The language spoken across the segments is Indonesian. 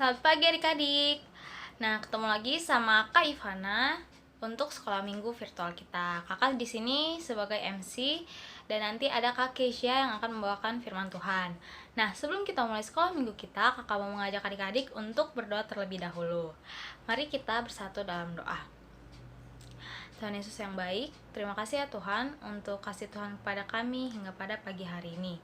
Selamat pagi adik-adik. Nah, ketemu lagi sama Kak Ivana untuk sekolah minggu virtual kita. Kakak di sini sebagai MC dan nanti ada Kak Keisha yang akan membawakan firman Tuhan. Nah, sebelum kita mulai sekolah minggu kita, Kakak mau mengajak adik-adik untuk berdoa terlebih dahulu. Mari kita bersatu dalam doa. Tuhan Yesus yang baik, terima kasih ya Tuhan untuk kasih Tuhan kepada kami hingga pada pagi hari ini.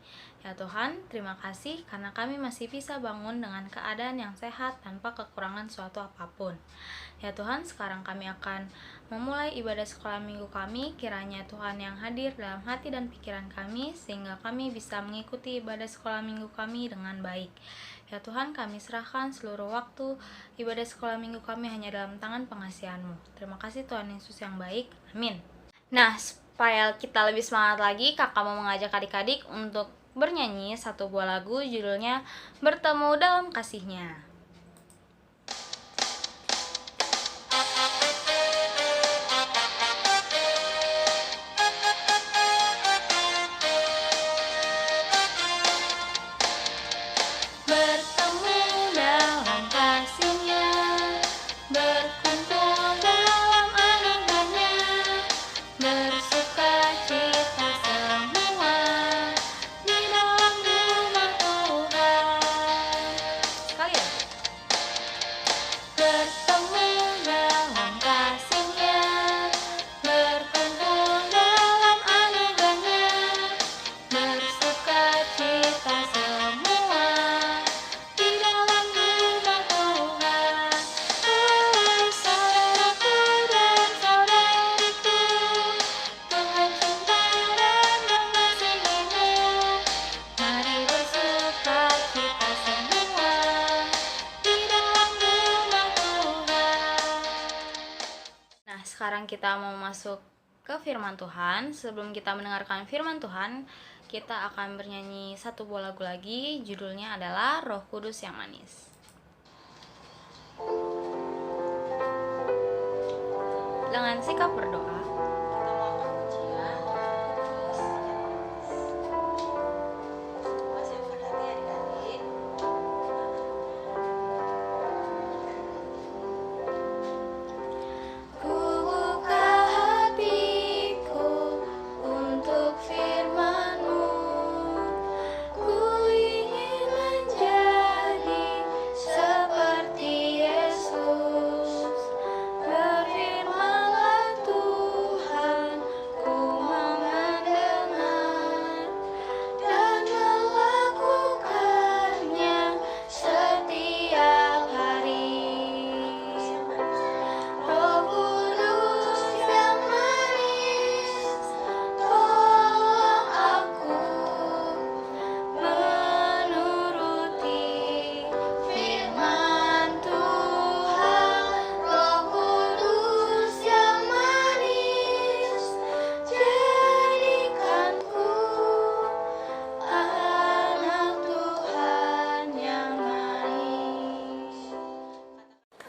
Ya Tuhan, terima kasih karena kami masih bisa bangun dengan keadaan yang sehat tanpa kekurangan suatu apapun. Ya Tuhan, sekarang kami akan memulai ibadah sekolah minggu kami. Kiranya Tuhan yang hadir dalam hati dan pikiran kami sehingga kami bisa mengikuti ibadah sekolah minggu kami dengan baik. Ya Tuhan, kami serahkan seluruh waktu ibadah sekolah minggu kami hanya dalam tangan pengasihan-Mu. Terima kasih Tuhan Yesus yang baik. Amin. Nah, supaya kita lebih semangat lagi, kakak mau mengajak adik-adik untuk bernyanyi satu buah lagu judulnya Bertemu Dalam Kasih-Nya. Sekarang kita mau masuk ke firman Tuhan. Sebelum kita mendengarkan firman Tuhan, kita akan bernyanyi satu buah lagu lagi. Judulnya adalah Roh Kudus yang Manis. Dengan sikap berdoa, kita mau angkat pujian. Masih berhati adik-adik.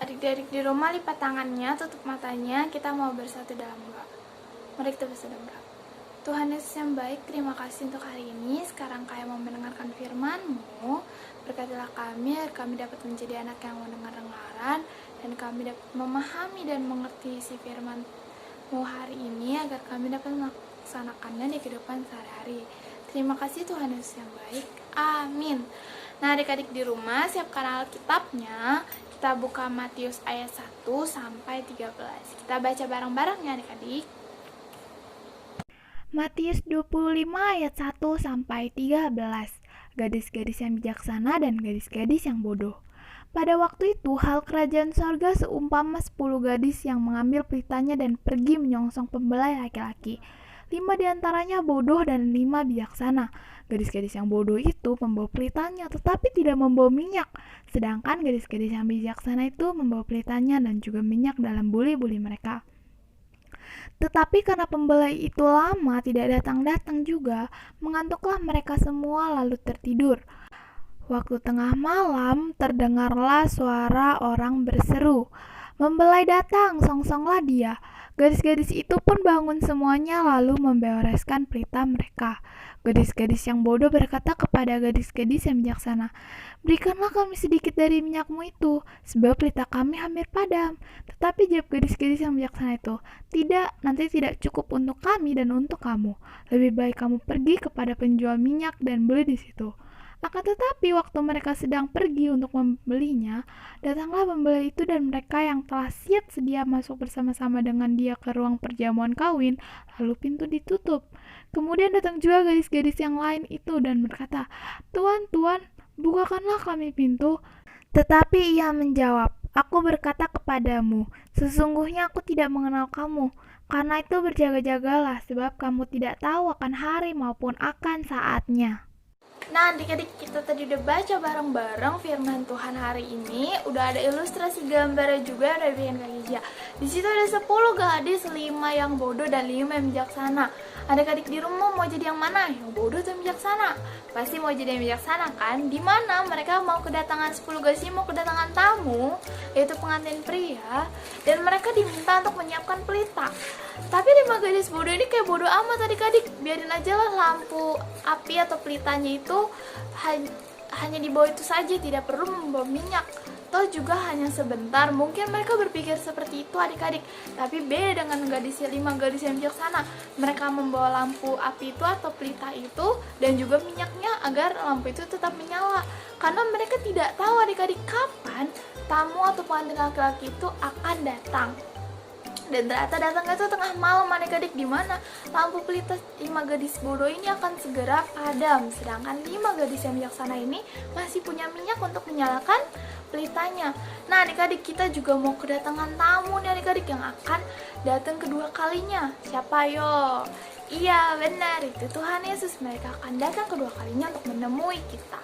Adik-adik di rumah lipat tangannya, tutup matanya, kita mau bersatu dalam doa. Mari kita bersatu dalam doa. Tuhan Yesus yang baik, terima kasih untuk hari ini. Sekarang kami mau mendengarkan firman-Mu. Berkatilah kami agar kami dapat menjadi anak yang mendengar-dengaran, dan kami dapat memahami dan mengerti isi firman-Mu hari ini, agar kami dapat melaksanakannya di kehidupan sehari-hari. Terima kasih Tuhan Yesus yang baik. Amin. Nah, adik-adik di rumah, siapkan Alkitabnya. Kita buka Matius ayat 1 sampai 13. Kita baca bareng-bareng ya adik-adik. Matius 25 ayat 1 sampai 13. Gadis-gadis yang bijaksana dan gadis-gadis yang bodoh. Pada waktu itu, hal kerajaan sorga seumpama 10 gadis yang mengambil pelitanya dan pergi menyongsong pembelai laki-laki. 5 diantaranya bodoh dan 5 bijaksana. Gadis-gadis yang bodoh itu membawa pelitanya tetapi tidak membawa minyak. Sedangkan gadis-gadis yang bijaksana itu membawa pelitanya dan juga minyak dalam buli-buli mereka. Tetapi karena pembelai itu lama tidak datang-datang juga, mengantuklah mereka semua lalu tertidur. Waktu tengah malam terdengarlah suara orang berseru, "Mempelai datang, songsonglah dia." Gadis-gadis itu pun bangun semuanya lalu membereskan pelita mereka. Gadis-gadis yang bodoh berkata kepada gadis-gadis yang bijaksana, "Berikanlah kami sedikit dari minyakmu itu, sebab pelita kami hampir padam." Tetapi jawab gadis-gadis yang bijaksana itu, "Tidak, nanti tidak cukup untuk kami dan untuk kamu. Lebih baik kamu pergi kepada penjual minyak dan beli di situ." Akan tetapi waktu mereka sedang pergi untuk membelinya, datanglah pembeli itu dan mereka yang telah siap sedia masuk bersama-sama dengan dia ke ruang perjamuan kawin, lalu pintu ditutup. Kemudian datang juga gadis-gadis yang lain itu dan berkata, "Tuan, Tuan, bukakanlah kami pintu." Tetapi ia menjawab, "Aku berkata kepadamu, sesungguhnya aku tidak mengenal kamu. Karena itu berjaga-jagalah, sebab kamu tidak tahu akan hari maupun akan saatnya." Nah, adik-adik, kita tadi udah baca bareng-bareng firman Tuhan hari ini. Udah ada ilustrasi gambarnya juga dari bikin Kak Gisya. Di situ ada 10 gadis, 5 yang bodoh dan 5 yang bijaksana. Adik-adik di rumah mau jadi yang mana? Yang bodoh atau yang bijaksana? Pasti mau jadi yang bijaksana kan? Dimana mereka mau kedatangan 10 gadis ini mau kedatangan tamu, yaitu pengantin pria, dan mereka diminta untuk menyiapkan pelita. Tapi 5 gadis bodoh ini kayak bodoh amat adik-adik, biarin aja lah lampu api atau pelitanya itu hanya di bawah itu saja, tidak perlu membawa minyak. Toh juga hanya sebentar, mungkin mereka berpikir seperti itu adik-adik. Tapi beda dengan 5 gadis yang bijaksana. Mereka membawa lampu api itu atau pelita itu dan juga minyaknya agar lampu itu tetap menyala. Karena mereka tidak tahu adik-adik kapan tamu atau pengantin laki-laki itu akan datang. Dan ternyata datangnya itu tengah malam adik-adik, di mana lampu pelita 5 gadis bodoh ini akan segera padam. Sedangkan 5 gadis yang bijaksana ini masih punya minyak untuk menyalakan pelitanya. Nah adik-adik, kita juga mau kedatangan tamu nih adik-adik yang akan datang kedua kalinya. Siapa yo? Iya benar, itu Tuhan Yesus. Mereka akan datang kedua kalinya untuk menemui kita.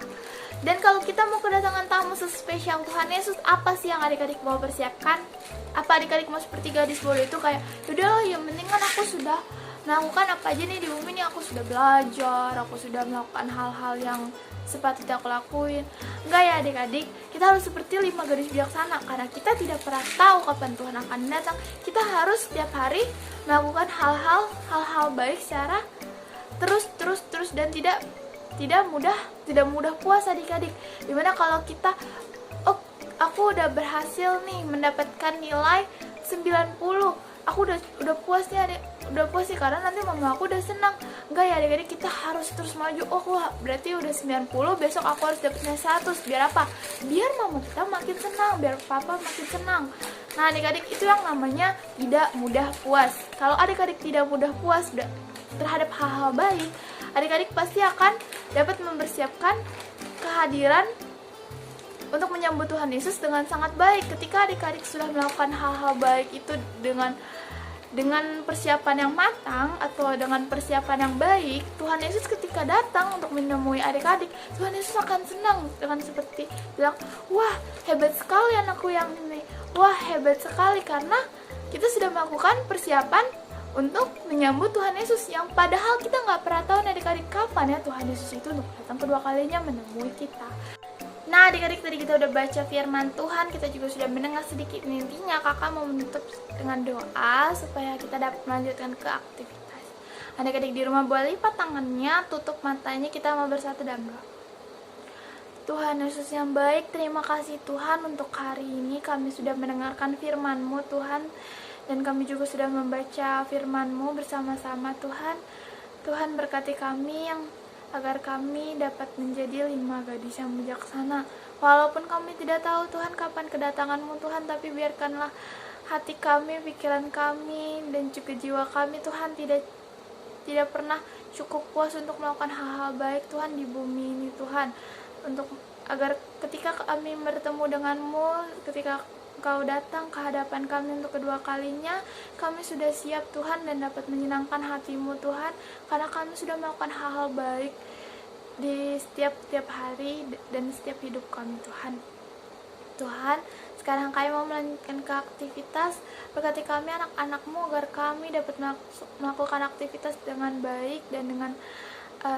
Dan kalau kita mau kedatangan tamu sespesial Tuhan Yesus, apa sih yang adik-adik mau persiapkan? Apa adik-adik mau seperti gadis bodoh itu kayak, "Udah, yang penting kan aku sudah melakukan apa aja nih di bumi ini, aku sudah belajar, aku sudah melakukan hal-hal yang sepatutnya aku lakuin." Enggak ya adik-adik, kita harus seperti 5 gadis bijaksana, karena kita tidak pernah tahu kapan Tuhan akan datang. Kita harus setiap hari melakukan hal-hal baik secara terus dan tidak mudah puas adik-adik. Dimana kalau kita, "Oh, aku udah berhasil nih mendapatkan nilai 90, aku udah puas nih adik, udah puas sih karena nanti mama aku udah senang." Enggak ya adik-adik, kita harus terus maju. "Oh wah, berarti udah 90, besok aku harus dapatnya 100. Biar apa? Biar mama kita makin senang, biar papa makin senang." Nah adik-adik, itu yang namanya tidak mudah puas. Kalau adik-adik tidak mudah puas terhadap hal-hal baik, adik-adik pasti akan dapat mempersiapkan kehadiran untuk menyambut Tuhan Yesus dengan sangat baik. Ketika adik-adik sudah melakukan hal-hal baik itu dengan persiapan yang matang atau dengan persiapan yang baik, Tuhan Yesus ketika datang untuk menemui adik-adik, Tuhan Yesus akan senang dengan seperti bilang, "Wah, hebat sekali anakku yang ini. Wah, hebat sekali," karena kita sudah melakukan persiapan untuk menyambut Tuhan Yesus, yang padahal kita nggak pernah tahu adik-adik kapan ya Tuhan Yesus itu untuk datang kedua kalinya menemui kita. Nah adik-adik, tadi kita udah baca firman Tuhan, kita juga sudah mendengar sedikit intinya. Kakak mau menutup dengan doa supaya kita dapat melanjutkan ke aktivitas. Adik-adik di rumah boleh lipat tangannya, tutup matanya, kita mau bersatu dalam doa. Tuhan Yesus yang baik, terima kasih Tuhan untuk hari ini kami sudah mendengarkan firman-Mu Tuhan, dan kami juga sudah membaca firman-Mu bersama-sama Tuhan. Tuhan berkati kami agar kami dapat menjadi 5 gadis yang bijaksana. Walaupun kami tidak tahu Tuhan kapan kedatangan-Mu Tuhan, tapi biarkanlah hati kami, pikiran kami, dan juga jiwa kami Tuhan tidak pernah cukup puas untuk melakukan hal-hal baik Tuhan di bumi ini Tuhan. Agar ketika kami bertemu dengan-Mu, ketika Engkau datang ke hadapan kami untuk kedua kalinya, kami sudah siap Tuhan dan dapat menyenangkan hati-Mu Tuhan, karena kami sudah melakukan hal-hal baik di setiap hari dan setiap hidup kami Tuhan. Tuhan, sekarang kami mau melanjutkan ke aktivitas. Berkati kami anak-anak-Mu agar kami dapat melakukan aktivitas dengan baik dan dengan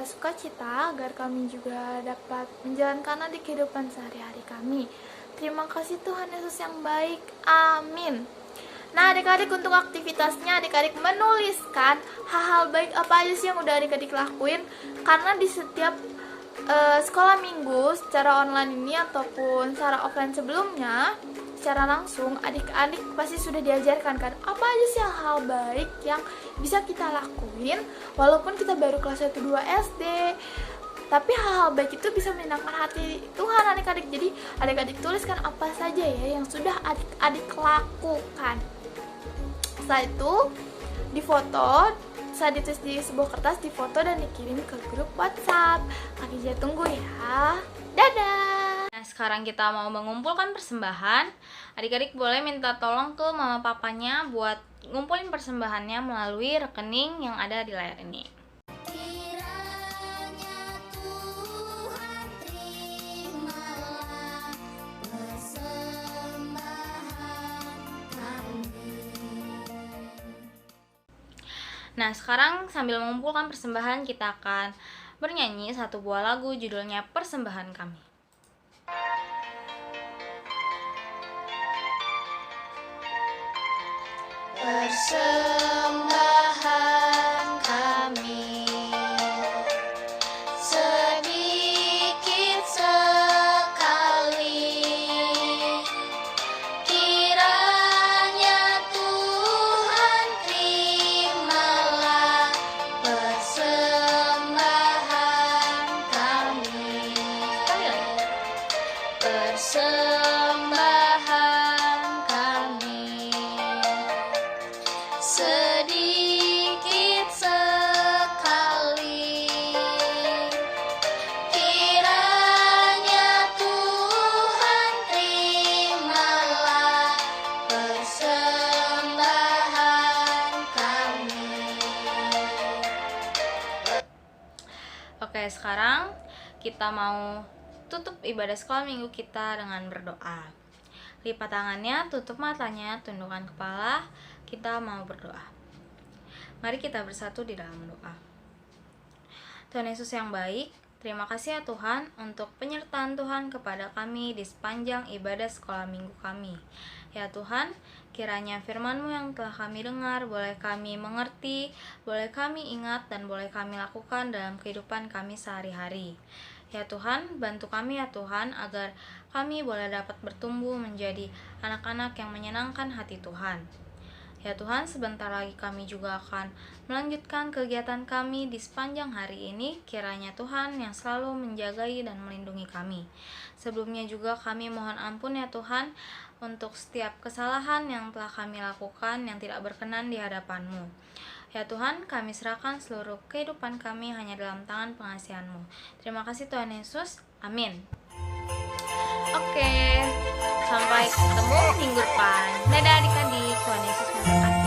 sukacita, agar kami juga dapat menjalankannya di kehidupan sehari-hari kami. Terima kasih Tuhan Yesus yang baik. Amin. Nah, adik-adik untuk aktivitasnya adik-adik menuliskan hal-hal baik apa aja sih yang udah adik-adik lakuin, karena di setiap sekolah minggu secara online ini ataupun secara offline sebelumnya, secara langsung adik-adik pasti sudah diajarkan kan apa aja sih hal baik yang bisa kita lakuin walaupun kita baru kelas 1 2 SD. Tapi hal-hal baik itu bisa menyenangkan hati Tuhan adik-adik. Jadi adik-adik tuliskan apa saja ya yang sudah adik-adik lakukan. Setelah itu difoto, saat ditulis di sebuah kertas, difoto dan dikirim ke grup WhatsApp. Kak Ija tunggu ya. Dadah. Nah, sekarang kita mau mengumpulkan persembahan. Adik-adik boleh minta tolong ke mama papanya buat ngumpulin persembahannya melalui rekening yang ada di layar ini. Nah, sekarang sambil mengumpulkan persembahan, kita akan bernyanyi satu buah lagu judulnya Persembahan Kami. Persembahan kami sedikit sekali, kiranya Tuhan terimalah persembahan kami. Sekali lagi. Persembahan kami sedikit sekali, kiranya Tuhan terimalah persembahan kami. Oke, sekarang kita mau tutup ibadah sekolah minggu kita dengan berdoa. Lipat tangannya, tutup matanya, tundukkan kepala. Kita mau berdoa. Mari kita bersatu di dalam doa. Tuhan Yesus yang baik, terima kasih ya Tuhan untuk penyertaan Tuhan kepada kami di sepanjang ibadah sekolah minggu kami. Ya Tuhan, kiranya firman-Mu yang telah kami dengar boleh kami mengerti, boleh kami ingat, dan boleh kami lakukan dalam kehidupan kami sehari-hari. Ya Tuhan, bantu kami ya Tuhan agar kami boleh dapat bertumbuh menjadi anak-anak yang menyenangkan hati Tuhan. Ya Tuhan, sebentar lagi kami juga akan melanjutkan kegiatan kami di sepanjang hari ini. Kiranya Tuhan yang selalu menjagai dan melindungi kami. Sebelumnya juga kami mohon ampun ya Tuhan untuk setiap kesalahan yang telah kami lakukan yang tidak berkenan di hadapan-Mu. Ya Tuhan, kami serahkan seluruh kehidupan kami hanya dalam tangan pengasihan-Mu. Terima kasih Tuhan Yesus. Amin. Oke, sampai ketemu minggu depan. Dadah adik-adik, Tuhan Yesus memberkati.